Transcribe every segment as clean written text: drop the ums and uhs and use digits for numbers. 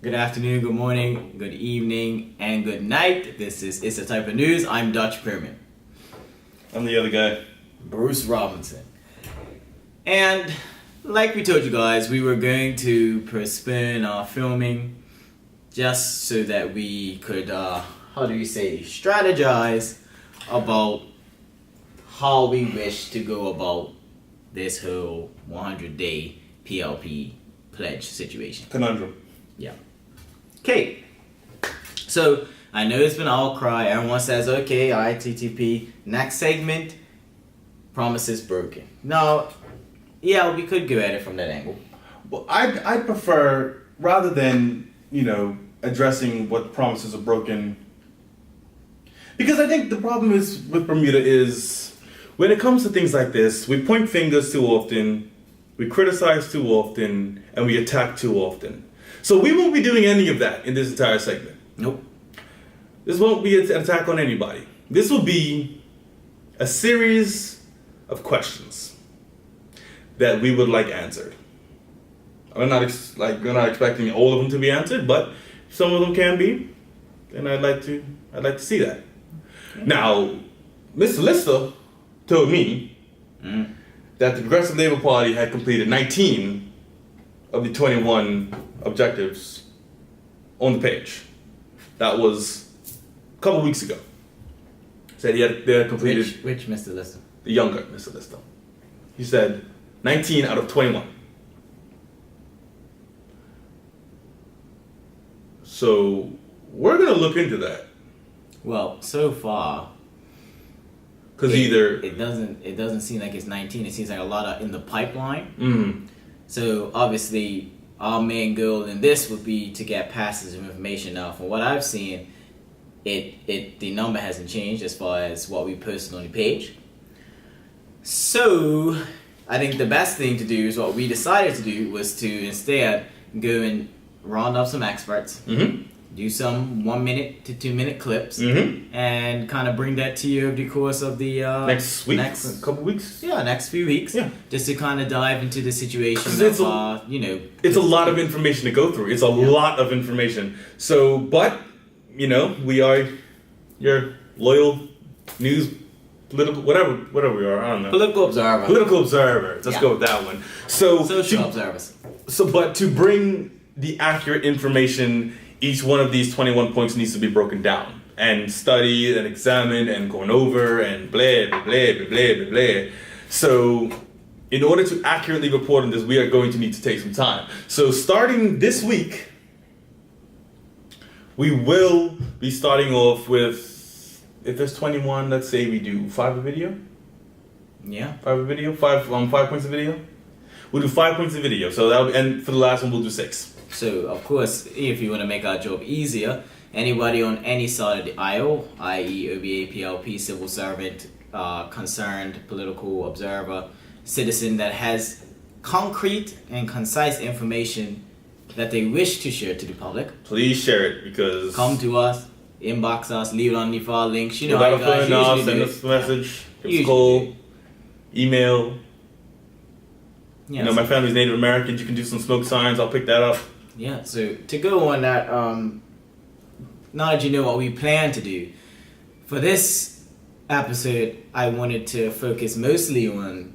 Good afternoon, good morning, good evening, and good night. This is It's a Type of News. I'm Dutch Pyramid. I'm the other guy. Bruce Robinson. And like we told you guys, we were going to postpone our filming just so that we could, strategize about how we wish to go about this whole 100-day PLP pledge situation. Conundrum. Yeah. Okay. So I know it's been all cry. Everyone says, okay, ITTP. Next segment, promises broken. Now, yeah, we could go at it from that angle. Well, I prefer, rather than, addressing what promises are broken, because I think the problem is with Bermuda is when it comes to things like this, we point fingers too often, we criticize too often, and we attack too often. So we won't be doing any of that in this entire segment. Nope. This won't be an attack on anybody. This will be a series of questions that we would like answered. I'm not we're not expecting all of them to be answered, but some of them can be, and I'd like to see that. Okay. Now, Mr. Lister told me that the Progressive Labour Party had completed 19 of the 21 objectives on the page. That was a couple weeks ago. Said they had completed. Which Mr. Lister? The younger Mr. Lister. He said 19 out of 21. So we're gonna look into that. Well, so far, because it doesn't seem like it's 19. It seems like a lot in the pipeline. Mm-hmm. So obviously, our main goal in this would be to get passes of information. Now, from what I've seen, the number hasn't changed as far as what we posted on the page. So I think the best thing to do is what we decided to do was to instead go and round up some experts, do some 1 minute to 2 minute clips, and kind of bring that to you over the course of the next couple weeks. Yeah, next few weeks. Yeah, just to kind of dive into the situation. It's a lot of information to go through. It's a lot of information. So, but we are your loyal news. Political, whatever we are, I don't know. Political observer. Let's go with that one. Social observers. But to bring the accurate information, each one of these 21 points needs to be broken down and studied and examined and gone over and blah, blah, blah, blah, blah, blah. So in order to accurately report on this, we are going to need to take some time. So starting this week, we will be starting off with, if there's 21, let's say we do 5 a video. Yeah. 5 a video, 5 points a video. We'll do 5 points a video. So and for the last one, we'll do 6. So of course, if you want to make our job easier, anybody on any side of the aisle, i.e. OBA, PLP, civil servant, concerned political observer, citizen that has concrete and concise information that they wish to share to the public, please share it, because come to us. Inbox us, leave it on the file links. You know how you guys usually send us a message, give us a call, email. Yeah, my family's Native American. You can do some smoke signs. I'll pick that up. Yeah. So to go on that, now that you know what we plan to do for this episode, I wanted to focus mostly on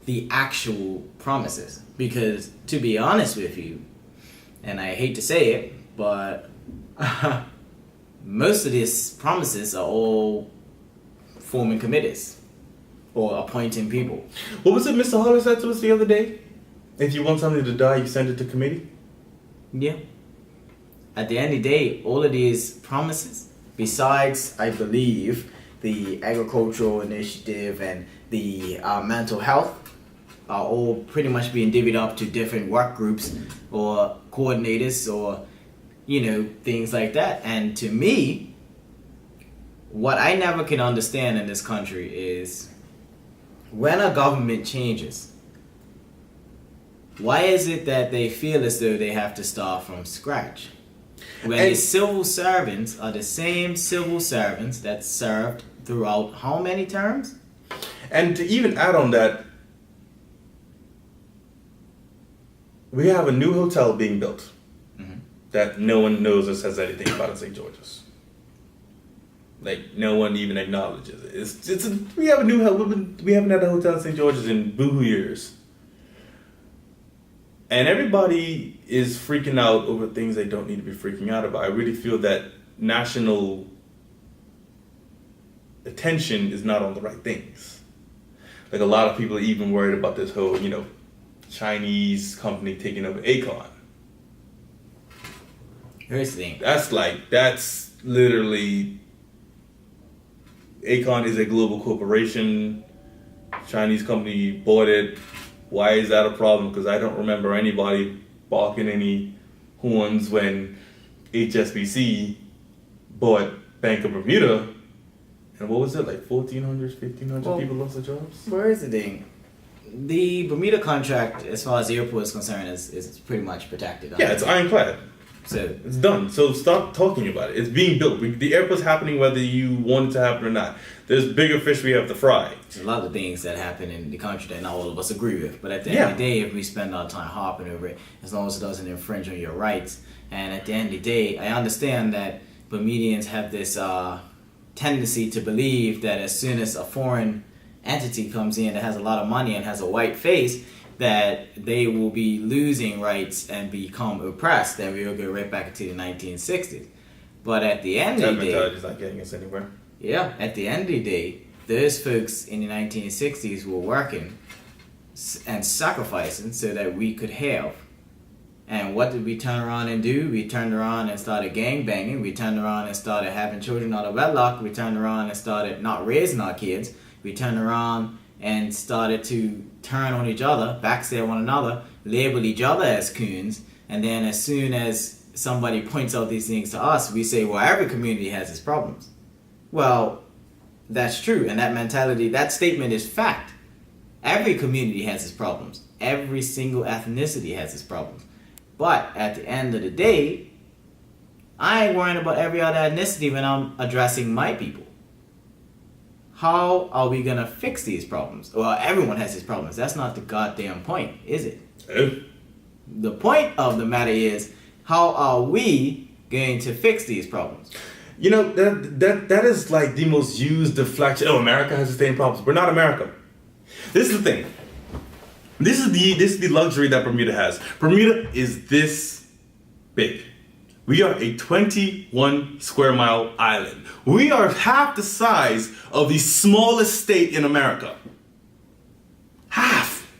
the actual promises, because to be honest with you, and I hate to say it, but most of these promises are all forming committees or appointing people. What was it Mr. Holler said to us the other day? If you want something to die, you send it to committee? Yeah. At the end of the day, all of these promises, besides, I believe, the agricultural initiative and the mental health, are all pretty much being divvied up to different work groups or coordinators or things like that. And to me, what I never can understand in this country is when a government changes, why is it that they feel as though they have to start from scratch? When the civil servants are the same civil servants that served throughout how many terms? And to even add on that, we have a new hotel being built. Mm-hmm. that no one knows or says anything about in St. George's. Like, no one even acknowledges it. We have a new we haven't had a hotel in St. George's in boohoo years. And everybody is freaking out over things they don't need to be freaking out about. I really feel that national attention is not on the right things. Like, a lot of people are even worried about this whole, Chinese company taking over Akon. Here's the thing. That's literally, Akon is a global corporation. Chinese company bought it. Why is that a problem? Because I don't remember anybody barking any horns when HSBC bought Bank of Bermuda. And what was it, like 1,400, 1,500 people lost their jobs? Where's the thing? The Bermuda contract, as far as the airport is concerned, is pretty much protected. Yeah, it's ironclad. So it's done. So stop talking about it. It's being built. The airport's happening whether you want it to happen or not. There's bigger fish we have to fry. There's a lot of things that happen in the country that not all of us agree with. But at the end of the day, if we spend our time harping over it, as long as it doesn't infringe on your rights, and at the end of the day, I understand that Bermudians have this tendency to believe that as soon as a foreign entity comes in that has a lot of money and has a white face, that they will be losing rights and become oppressed, and we will go right back into the 1960s. But at the end of the day, mentality is not getting us anywhere. Yeah, at the end of the day, those folks in the 1960s were working and sacrificing so that we could have. And what did we turn around and do? We turned around and started gang banging. We turned around and started having children out of wedlock. We turned around and started not raising our kids. We turned around and started to turn on each other, backstab one another, label each other as coons. And then as soon as somebody points out these things to us, we say, well, every community has its problems. Well, that's true. And that mentality, that statement is fact. Every community has its problems. Every single ethnicity has its problems. But at the end of the day, I ain't worrying about every other ethnicity when I'm addressing my people. How are we going to fix these problems? Well, everyone has these problems. That's not the goddamn point, is it? The point of the matter is, how are we going to fix these problems? That is like the most used deflection. Oh, America has the same problems. We're not America. This is the thing. This is the luxury that Bermuda has. Bermuda is this big. We are a 21 square mile island. We are half the size of the smallest state in America. Half.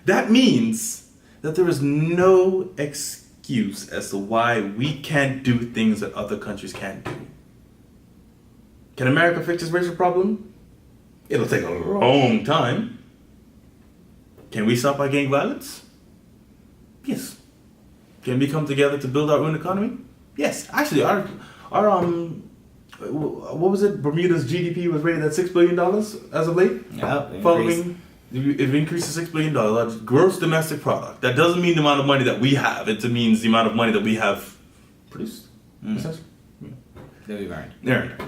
That means that there is no excuse as to why we can't do things that other countries can't do. Can America fix this racial problem? It'll take a long time. Can we stop our gang violence? Yes. Can we come together to build our own economy? Yes. Actually, our what was it? Bermuda's GDP was rated at $6 billion as of late. Yeah. Following, it increased to $6 billion. That's gross domestic product. That doesn't mean the amount of money that we have. It means the amount of money that we have produced. That we've earned. Earned.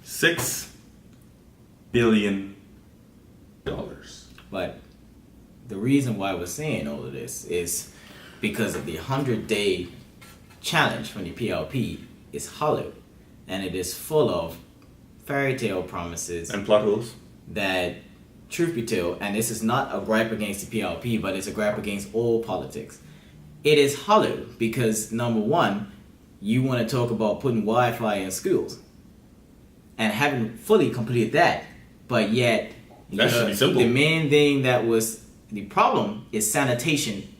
$6 billion. But the reason why we're saying all of this is because of the 100-day challenge from the PLP is hollow, and it is full of fairy tale promises and plot holes that, truth be told, and this is not a gripe against the PLP, but it's a gripe against all politics. It is hollow because, number one, you want to talk about putting Wi-Fi in schools and haven't fully completed that, but yet that should be simple. The main thing that was the problem is sanitation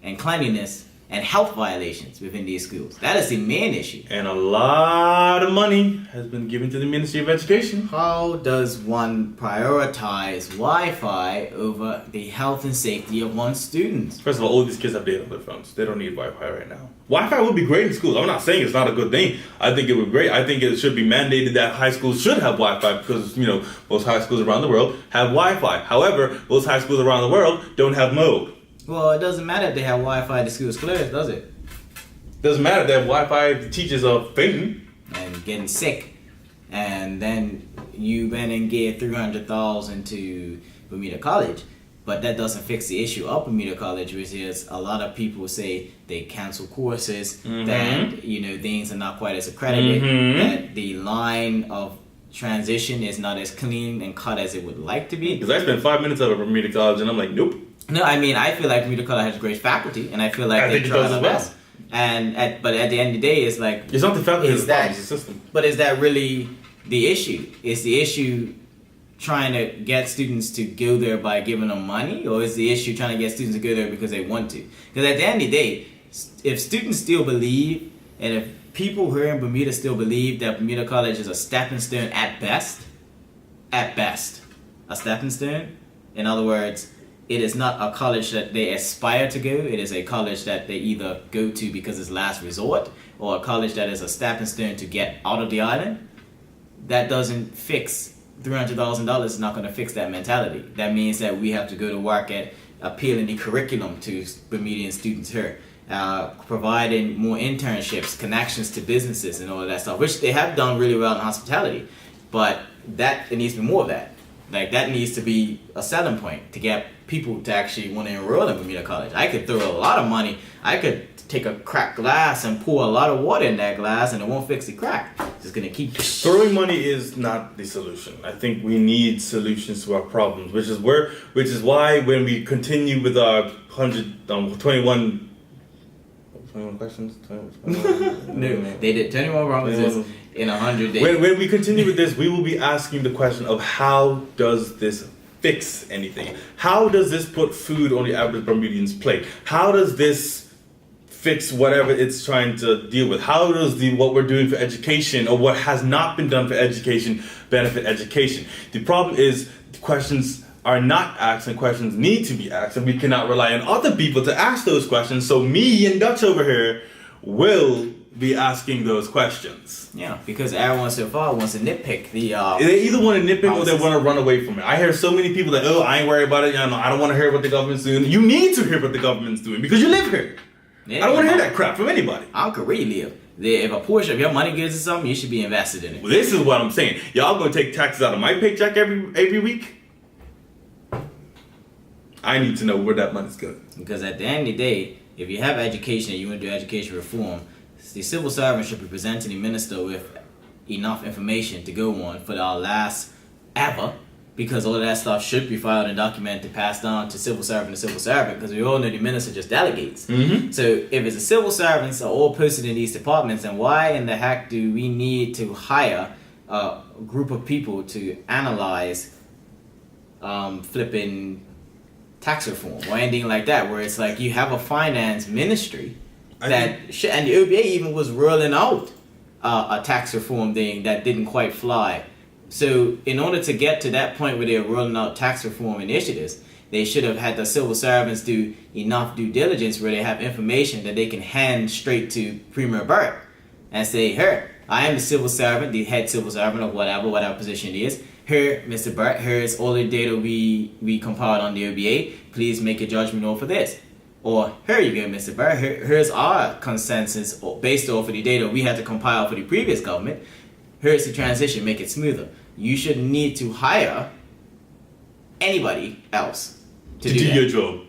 and cleanliness and health violations within these schools. That is the main issue. And a lot of money has been given to the Ministry of Education. How does one prioritize Wi-Fi over the health and safety of one's students? First of all these kids have data on their phones. They don't need Wi-Fi right now. Wi-Fi would be great in schools. I'm not saying it's not a good thing. I think it would be great. I think it should be mandated that high schools should have Wi-Fi because, most high schools around the world have Wi-Fi. However, most high schools around the world don't have mode. Well, it doesn't matter if they have Wi-Fi, the school's closed, does it? Doesn't matter if they have Wi-Fi, the teachers are fainting. And getting sick. And then you went and gave $300,000 to Bermuda College. But that doesn't fix the issue of Bermuda College, which is a lot of people say they cancel courses, that things are not quite as accredited, that the line of transition is not as clean and cut as it would like to be. Because I spent 5 minutes at Bermuda College and I'm like, nope. No, I mean, I feel like Bermuda College has great faculty, and I feel like they try their best. But at the end of the day, it's like, it's not the faculty, it's the system. But is that really the issue? Is the issue trying to get students to go there by giving them money, or is the issue trying to get students to go there because they want to? Because at the end of the day, if students still believe, and if people here in Bermuda still believe that Bermuda College is a stepping stone at best, a stepping stone, in other words, it is not a college that they aspire to go. It is a college that they either go to because it's last resort, or a college that is a stepping stone to get out of the island. That doesn't fix $300,000 is not going to fix that mentality. That means that we have to go to work at appealing the curriculum to Bermudian students here, providing more internships, connections to businesses, and all of that stuff, which they have done really well in hospitality. But it needs to be more of that. Like, that needs to be a selling point to get people to actually want to enroll in Bermuda College. I could throw a lot of money. I could take a cracked glass and pour a lot of water in that glass, and it won't fix the crack. It's just gonna keep throwing money is not the solution. I think we need solutions to our problems, which is why when we continue with our 21 questions. 21, no, they did 21 promises in 100 days. When we continue with this, we will be asking the question of, how does this fix anything? How does this put food on the average Bermudian's plate? How does this fix whatever it's trying to deal with? How does what we're doing for education, or what has not been done for education, benefit education? The problem is the questions are not asked, and questions need to be asked, and we cannot rely on other people to ask those questions. So me and Dutch over here will be asking those questions. Yeah, because everyone so far wants to nitpick the... they either want to nitpick or they want to run away from it. I hear so many people that, I ain't worried about it. I don't want to hear what the government's doing. You need to hear what the government's doing because you live here. Yeah, I don't want to hear that crap from anybody. I don't care where you live. If a portion of your money goes to something, you should be invested in it. Well, this is what I'm saying. Y'all gonna take taxes out of my paycheck every week? I need to know where that money's going. Because at the end of the day, if you have education and you want to do education reform, the civil servant should be presenting the minister with enough information to go on for our last ever, because all of that stuff should be filed and documented, passed on to civil servant to civil servant, because we all know the minister just delegates. So if it's a civil servants are all posted in these departments, then why in the heck do we need to hire a group of people to analyze flipping tax reform or anything like that, where it's like you have a finance ministry and the OBA even was rolling out a tax reform thing that didn't quite fly. So in order to get to that point where they're rolling out tax reform initiatives, they should have had the civil servants do enough due diligence where they have information that they can hand straight to Premier Burt and say, here, I am the civil servant, the head civil servant of whatever position it is. Here, Mr. Burt, here's all the data we compiled on the OBA. Please make a judgment over this. Or, here you go, Mr. Burt, here's our consensus based off of the data we had to compile for the previous government. Here's the transition, make it smoother. You shouldn't need to hire anybody else to do your job.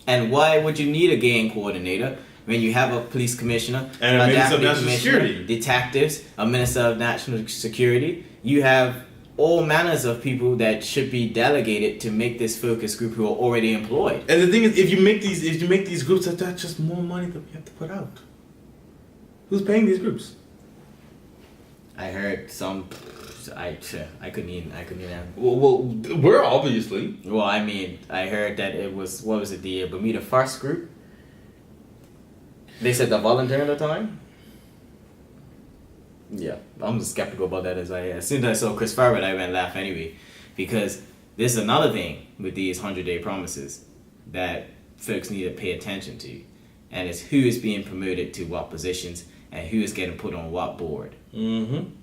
And why would you need a gang coordinator when you have a police commissioner, and a minister of national security, detectives, a minister of national security? You have all manners of people that should be delegated to make this focus group who are already employed. And the thing is, if you make these groups, that's just more money that we have to put out. Who's paying these groups? I heard some. I couldn't even. Well, we're obviously. Well, I mean, I heard that it was, what was it, the Bermuda First group? They said the volunteer at the time. Yeah, I'm just skeptical about that. As soon as I saw Chris Farber, I went and laugh anyway, because this is another thing with these 100-day promises that folks need to pay attention to, and it's who is being promoted to what positions and who is getting put on what board.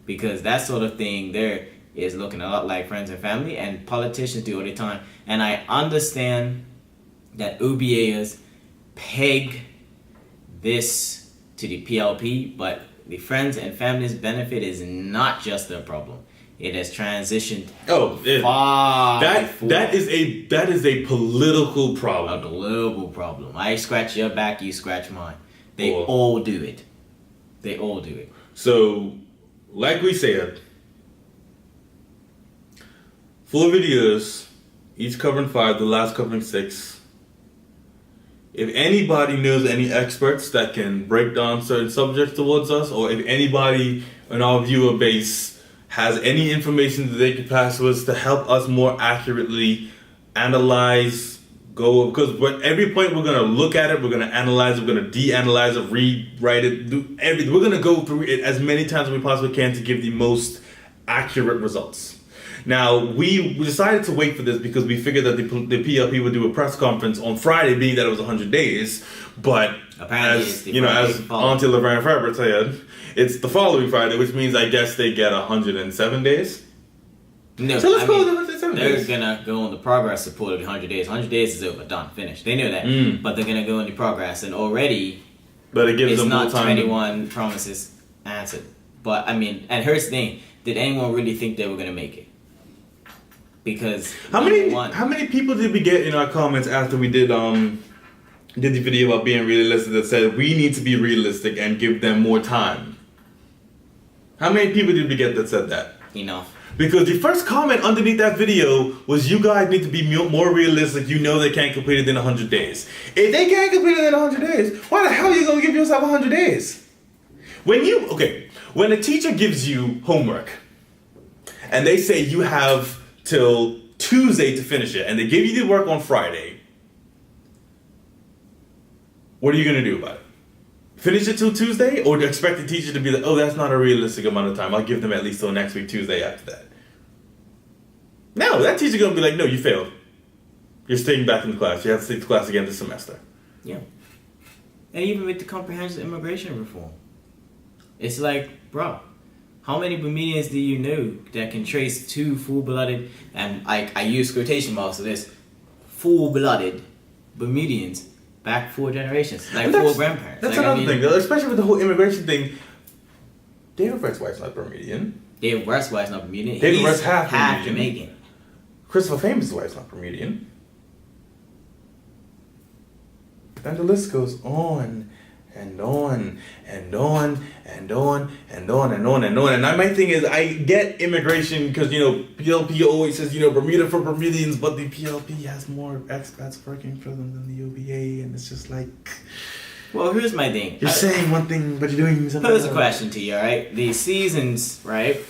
Because that sort of thing there is looking a lot like friends and family, and politicians do all the time. And I understand that OBAs peg this to the PLP, but the friends and families benefit is not just their problem. it has transitioned Oh, far that is a political a problem. global problem. I scratch your back, you scratch mine. They Cool. all do it. They all do it. So, like we said, 4 videos, each covering 5, the last covering 6. If anybody knows any experts that can break down certain subjects towards us, or if anybody in our viewer base has any information that they could pass to us to help us more accurately analyze, because at every point we're going to look at it, we're going to analyze it, we're going to de-analyze it, rewrite it, do everything. We're going to go through it as many times as we possibly can to give the most accurate results. Now, we decided to wait for this because we figured that the PLP would do a press conference on Friday, being that it was 100 days. But Apparently as Auntie Laverne Farber said, it's the following Friday, which means I guess they get 107 days. No, So let's go with 107 days. They're gonna go on the progress report of the 100 days. 100 days is over, done, finished. They know that, but they're gonna go on the progress, and already But it gives it's them more not time. 21 promises answered. But I mean, and here's the thing: did anyone really think they were gonna make it? Because How number many people did we get in our comments after we did the video about being realistic that said we need to be realistic and give them more time? How many people did we get that said that? enough? Because the first comment underneath that video was, you guys need to be more realistic. You know they can't complete it in 100 days. If they can't complete it in 100 days, why the hell are you going to give yourself 100 days? When a teacher gives you homework and they say you have till Tuesday to finish it and they give you the work on Friday, what are you going to do about it? Finish it till Tuesday, or do you expect the teacher to be like, oh, that's not a realistic amount of time, I'll give them at least till next week, Tuesday after that? No, that teacher's going to be like, no, you failed. You're staying back in the class. You have to take the class again this semester. Yeah. And even with the comprehensive immigration reform, it's like, bro, how many Bermudians do you know that can trace 2 full-blooded, and I use quotation marks for this, full-blooded Bermudians back 4 generations, like 4 grandparents. That's like, another thing, though, especially with the whole immigration thing. David Brett's wife's not Bermudian. David West's wife's not Bermudian. David He's West's half Jamaican. Christopher Famous' wife's not Bermudian. Then the list goes on and on and on and on and on and on and on. And my thing is, I get immigration because, PLP always says, Bermuda for Bermudians, but the PLP has more expats working for them than the OBA, and it's just like... Well, here's my thing. You're saying one thing, but you're doing something Pose else. a question to you, alright? The seasons, right,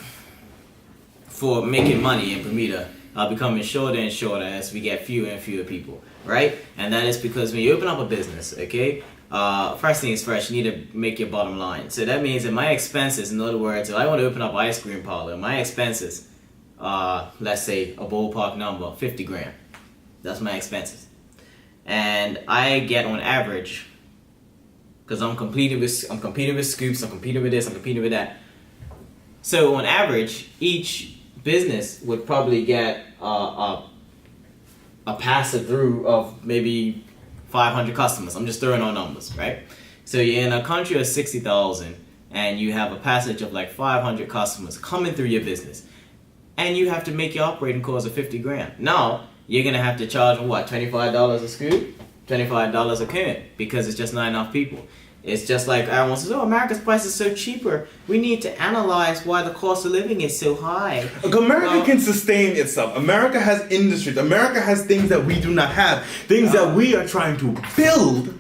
for making money in Bermuda are becoming shorter and shorter as we get fewer and fewer people, right? And that is because when you open up a business, okay, first thing is first, you need to make your bottom line. So that means that my expenses, in other words, if I want to open up an ice cream parlor, my expenses, let's say a ballpark number, 50 grand. That's my expenses. And I get on average, because I'm competing with scoops, I'm competing with this, I'm competing with that. So on average, each business would probably get a passive through of maybe 500 customers. I'm just throwing on numbers, right? So you're in a country of 60,000 and you have a passage of like 500 customers coming through your business. And you have to make your operating cost of 50 grand. Now, you're going to have to charge what, $25 a scoop? $25 a can, because it's just not enough people. It's just like everyone says, oh, America's price is so cheaper. We need to analyze why the cost of living is so high. America can sustain itself. America has industries. America has things that we do not have. Things that we are trying to build.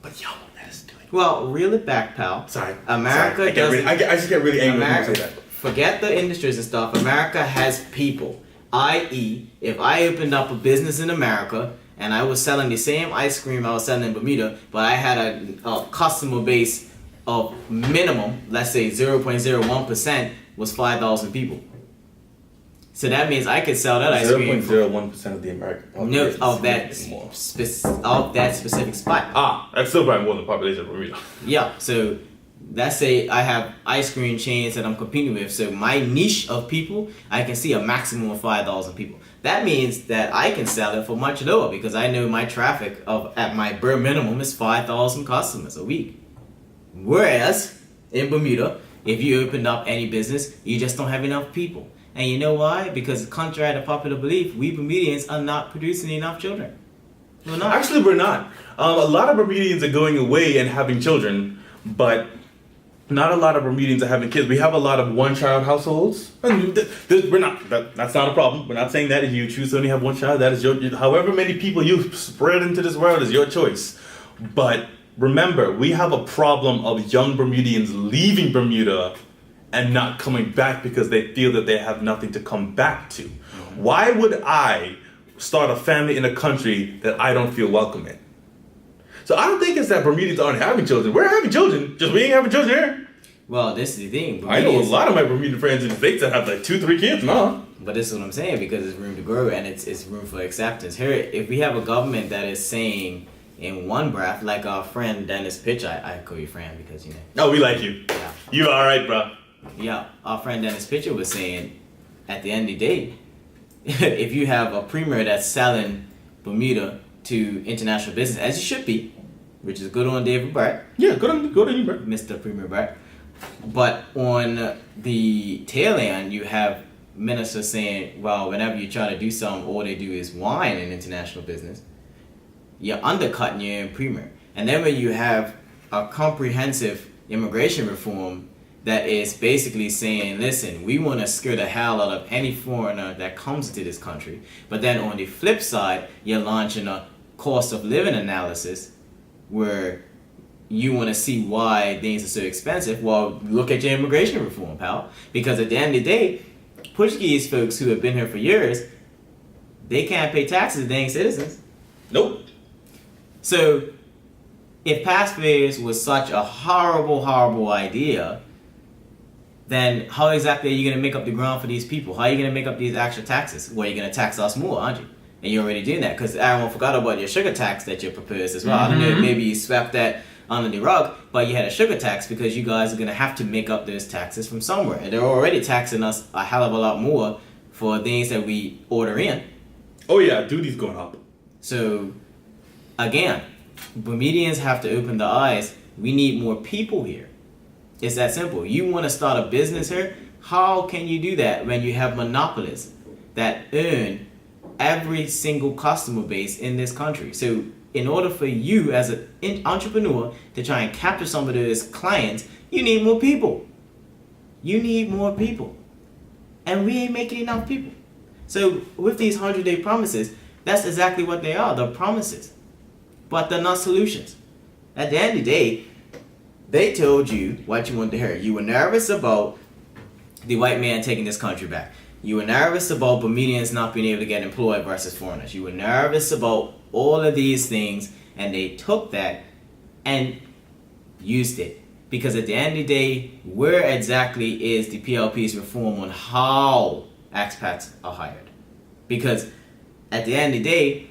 But y'all won't let us do it. Well, reel it back, pal. Sorry. America I just get really angry when you say that. Forget the industries and stuff. America has people. I.e., if I opened up a business in America and I was selling the same ice cream I was selling in Bermuda, but I had a customer base of minimum, let's say 0.01%, was 5,000 people. So that means I could sell that ice cream. 0.01% of the American population. No, of that specific spot. That's still probably more than the population of Bermuda. Yeah, so let's say I have ice cream chains that I'm competing with. So my niche of people, I can see a maximum of 5,000 people. That means that I can sell it for much lower because I know my traffic at my bare minimum is 5,000 customers a week. Whereas in Bermuda, If you opened up any business, you just don't have enough people. And you know why? Because contrary to popular belief, we Bermudians are not producing enough children. We're not. Actually, we're not. A lot of Bermudians are going away and having children, but not a lot of Bermudians are having kids. We have a lot of one-child households. And we're not. That's not a problem. We're not saying that if you choose to only have one child, that is your. However many people you spread into this world is your choice. But remember, we have a problem of young Bermudians leaving Bermuda and not coming back because they feel that they have nothing to come back to. Mm-hmm. Why would I start a family in a country that I don't feel welcome in? So I don't think it's that Bermudians aren't having children. We're having children, just we ain't having children here. Well, this is the thing. I know a lot of my Bermudian friends in the States that have like 2-3 kids now. But this is what I'm saying, because it's room to grow and it's room for acceptance. Here, if we have a government that is saying in one breath, like our friend Dennis Pitch, I call you friend because, you know. Oh, we like you. Yeah. You alright, bro. Yeah, our friend Dennis Pitcher was saying, at the end of the day, if you have a premier that's selling Bermuda to international business, as you should be, which is good on David Brett. Yeah, good on you, Brett. Mr. Premier Brett. But on the tail end, you have ministers saying, well, whenever you try to do something, all they do is whine in international business. You're undercutting your premier. And then when you have a comprehensive immigration reform that is basically saying, listen, we want to scare the hell out of any foreigner that comes into this country. But then on the flip side, you're launching a cost of living analysis where you want to see why things are so expensive. Well, look at your immigration reform, pal. Because at the end of the day, Portuguese folks who have been here for years, they can't pay taxes, they ain't citizens. Nope. So, if pass failures was such a horrible, horrible idea, then how exactly are you going to make up the ground for these people? How are you going to make up these extra taxes? Well, you're going to tax us more, aren't you? And you're already doing that, because everyone forgot about your sugar tax that you proposed as well. Mm-hmm. I don't know, maybe you swept that under the rug, but you had a sugar tax because you guys are going to have to make up those taxes from somewhere. And they're already taxing us a hell of a lot more for things that we order in. Oh yeah, duty's going up. So, again, Bermudians have to open their eyes. We need more people here. It's that simple. You want to start a business here? How can you do that when you have monopolies that earn every single customer base in this country? So in order for you as an entrepreneur to try and capture some of those clients, you need more people. You need more people. And we ain't making enough people. So with these 100-day promises, that's exactly what they are. They're promises. But they're not solutions. At the end of the day, they told you what you wanted to hear. You were nervous about the white man taking this country back. You were nervous about Bermudians not being able to get employed versus foreigners. You were nervous about all of these things, and they took that and used it. Because at the end of the day, where exactly is the PLP's reform on how expats are hired? Because at the end of the day,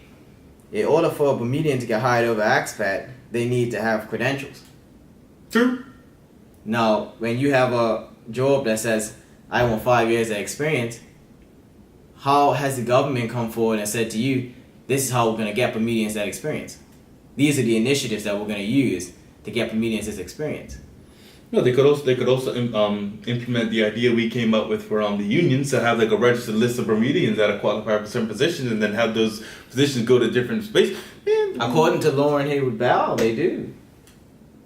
in order for a Bermudian to get hired over expat, they need to have credentials. True. Now, when you have a job that says, I want 5 years of experience, how has the government come forward and said to you, this is how we're going to get Bermudians that experience? These are the initiatives that we're going to use to get Bermudians this experience. No, they could also implement the idea we came up with for the unions to have like a registered list of Bermudians that are qualified for certain positions, and then have those positions go to different space. According to Lauren Haywood Bell, they do.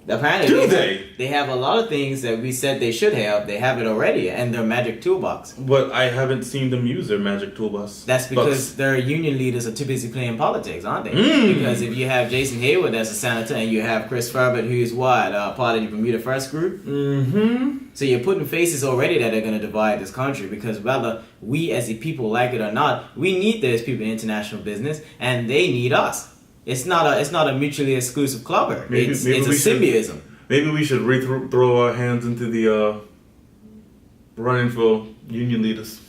Apparently, they have a lot of things that we said they should have. They have it already, and their magic toolbox. But I haven't seen them use their magic toolbox. That's because their union leaders are too busy playing politics, aren't they? Because if you have Jason Hayward as a senator, and you have Chris Ferbert, who's part of the Bermuda First Group. Mm-hmm. So you're putting faces already that are going to divide this country. Because whether we as the people like it or not, we need those people in international business, and they need us. It's not a mutually exclusive club here. It's a symbiotism. Maybe we should throw our hands into the running for union leaders.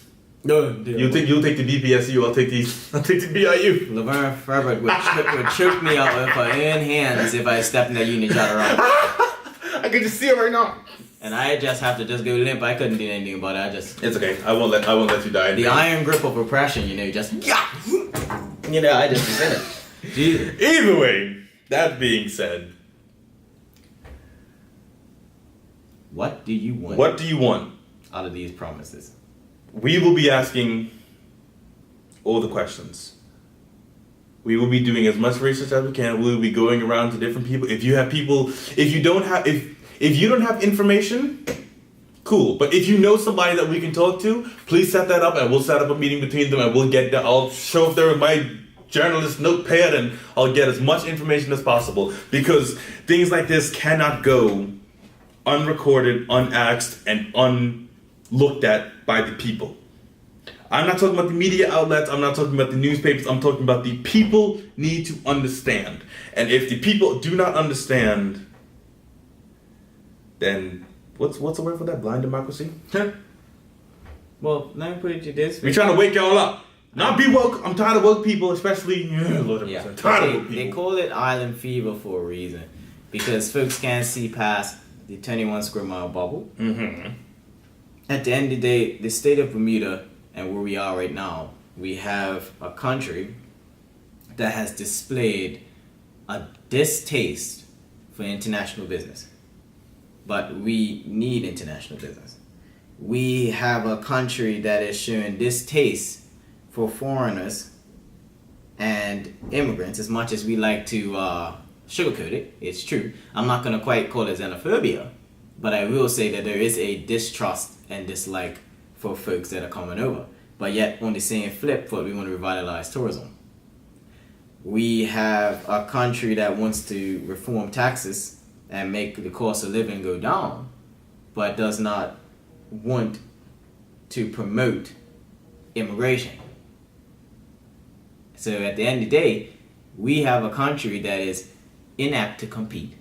No, you'll take the DPSU. I'll take the BIU. Laverne Ferbert would choke me out with her own hands if I stepped in that union charter wrong. I can just see it right now. And I just have to just go limp. I couldn't do anything about it. It's okay. I won't let you die. The iron grip of oppression, just I just was in it. Jesus. Either way, that being said, What do you want? What do you want out of these promises? We will be asking all the questions. We will be doing as much research as we can. We will be going around to different people. If you don't have information, cool. But if you know somebody that we can talk to, please set that up and we'll set up a meeting between them and we'll get that. I'll show up there with my journalist notepad and I'll get as much information as possible, because things like this cannot go unrecorded, unasked, and unlooked at by the people. I'm not talking about the media outlets, I'm not talking about the newspapers, I'm talking about the people need to understand. And if the people do not understand, then what's the word for that? Blind democracy? Well, let me put it to this way. We're trying to wake y'all up. Not be woke. I'm tired of woke people, especially Lord, yeah. I'm tired of woke people. They call it island fever for a reason, because folks can't see past the 21 square mile bubble. Mm-hmm. At the end of the day, the state of Bermuda and where we are right now, we have a country that has displayed a distaste for international business. But we need international business. We have a country that is showing distaste for foreigners and immigrants. As much as we like to sugarcoat it, it's true. I'm not going to quite call it xenophobia, but I will say that there is a distrust and dislike for folks that are coming over. But yet, on the same flip foot, we want to revitalize tourism. We have a country that wants to reform taxes and make the cost of living go down, but does not want to promote immigration. So at the end of the day, we have a country that is inapt to compete.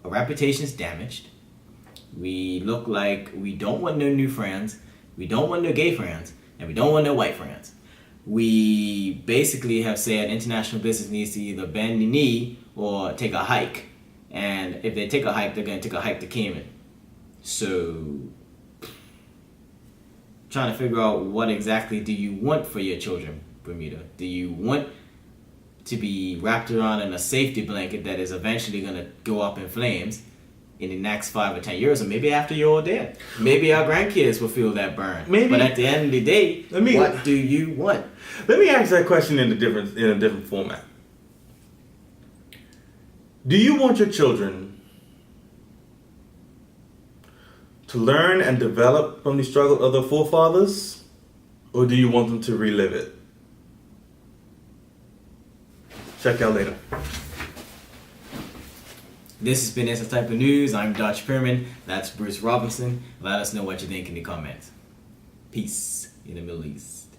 Our reputation is damaged. We look like we don't want no new friends, we don't want no gay friends, and we don't want no white friends. We basically have said international business needs to either bend the knee or take a hike. And if they take a hike, they're going to take a hike to Cayman. So, trying to figure out what exactly do you want for your children, Bermuda? Do you want to be wrapped around in a safety blanket that is eventually going to go up in flames in the next 5 or 10 years, or maybe after you're all dead? Maybe our grandkids will feel that burn. Maybe. But at the end of the day, what do you want? Let me ask that question in a different format. Do you want your children to learn and develop from the struggle of their forefathers, or do you want them to relive it? Check out later. This has been This Type of News. I'm Dutch Perman. That's Bruce Robinson. Let us know what you think in the comments. Peace in the Middle East.